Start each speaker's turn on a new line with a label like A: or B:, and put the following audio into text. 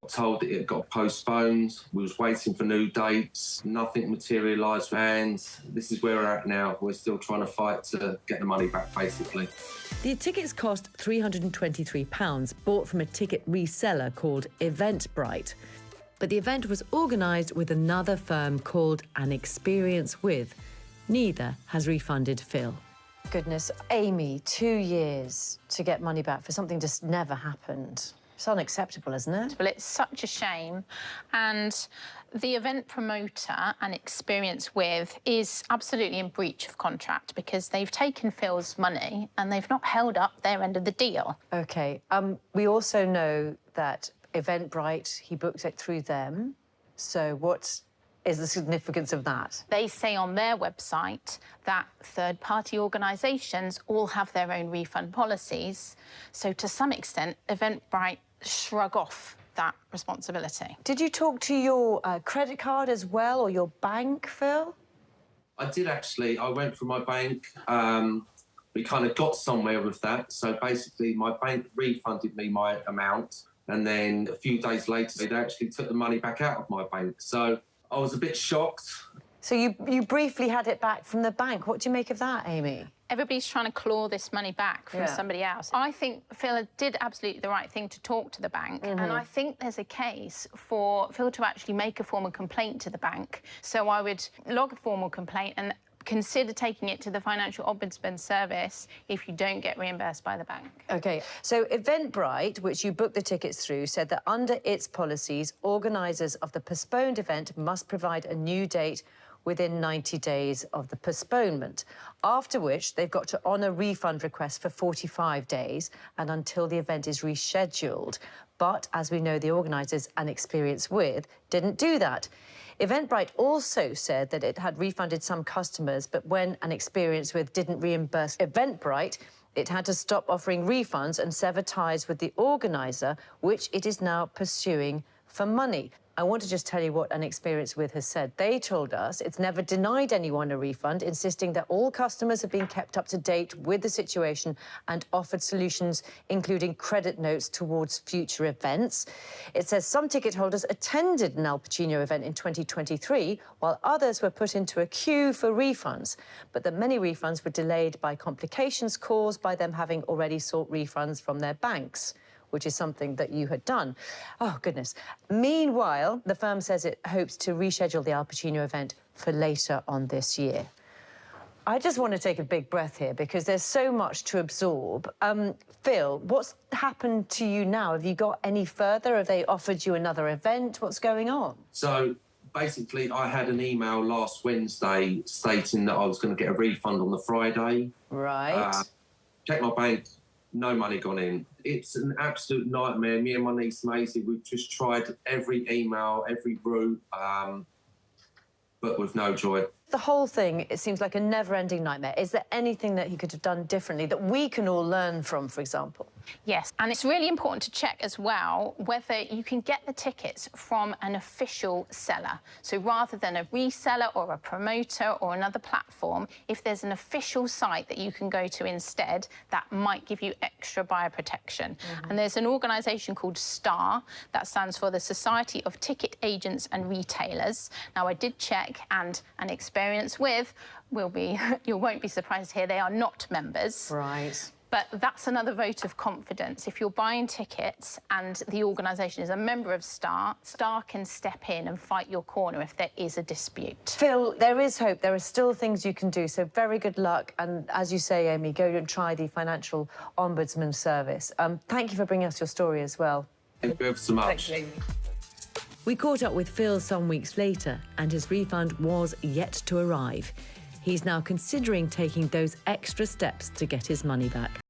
A: told that it got postponed. We was waiting for new dates. Nothing materialised, and this is where we're at now. We're still trying to fight to get the money back, basically.
B: The tickets cost £323, bought from a ticket reseller called Eventbrite. But the event was organised with another firm called An Experience With. Neither has refunded Phil.
C: Goodness, Amy, 2 years to get money back for something just never happened. It's unacceptable, isn't it?
D: Well, it's such a shame. And the event promoter and Experience With is absolutely in breach of contract because they've taken Phil's money and they've not held up their end of the deal.
C: OK. We also know that Eventbrite, he booked it through them. So what is the significance of that?
D: They say on their website that third-party organisations all have their own refund policies. So to some extent, Eventbrite shrug off that responsibility.
C: Did you talk to your credit card as well, or your bank, Phil?
A: I did, actually. I went through my bank. We kind of got somewhere with that. So basically, my bank refunded me my amount, and then a few days later, they actually took the money back out of my bank. So I was a bit shocked.
C: So you briefly had it back from the bank. What do you make of that, Amy?
D: Everybody's trying to claw this money back from somebody else. I think Phil did absolutely the right thing to talk to the bank, and I think there's a case for Phil to actually make a formal complaint to the bank. So I would log a formal complaint and consider taking it to the Financial Ombudsman Service if you don't get reimbursed by the bank.
C: OK, so Eventbrite, which you booked the tickets through, said that under its policies, organisers of the postponed event must provide a new date within 90 days of the postponement, after which they've got to honour refund requests for 45 days and until the event is rescheduled. But, as we know, the organisers An Experience With didn't do that. Eventbrite also said that it had refunded some customers, but when An Experience With didn't reimburse Eventbrite, it had to stop offering refunds and sever ties with the organiser, which it is now pursuing for money. I want to just tell you what An Experience With has said. They told us it's never denied anyone a refund, insisting that all customers have been kept up to date with the situation and offered solutions, including credit notes towards future events. It says some ticket holders attended an Al Pacino event in 2023, while others were put into a queue for refunds, but that many refunds were delayed by complications caused by them having already sought refunds from their banks, which is something that you had done. Oh, goodness. Meanwhile, the firm says it hopes to reschedule the Al Pacino event for later on this year. I just want to take a big breath here because there's so much to absorb. Phil, what's happened to you now? Have you got any further? Have they offered you another event? What's going on?
A: So basically, I had an email last Wednesday stating that I was going to get a refund on the Friday.
C: Right.
A: Checked my bank. No money gone in. It's an absolute nightmare. Me and my niece Maisie, we've just tried every email, every route, but with no joy.
C: The whole thing, it seems like a never-ending nightmare. Is there anything that he could have done differently that we can all learn from, for example?
D: Yes, and it's really important to check as well whether you can get the tickets from an official seller. So rather than a reseller or a promoter or another platform, if there's an official site that you can go to instead, that might give you extra buyer protection. And there's an organisation called STAR, that stands for the Society of Ticket Agents and Retailers. Now, I did check, and An Experience With will be, you won't be surprised to hear, they are not members.
C: Right.
D: But that's another vote of confidence. If you're buying tickets and the organisation is a member of STAR, STAR can step in and fight your corner if there is a dispute.
C: Phil, there is hope. There are still things you can do, so very good luck. And as you say, Amy, go and try the Financial Ombudsman Service. Thank you for bringing us your story as well.
A: Thank you ever so much.
C: Thanks, Amy.
B: We caught up with Phil some weeks later, and his refund was yet to arrive. He's now considering taking those extra steps to get his money back.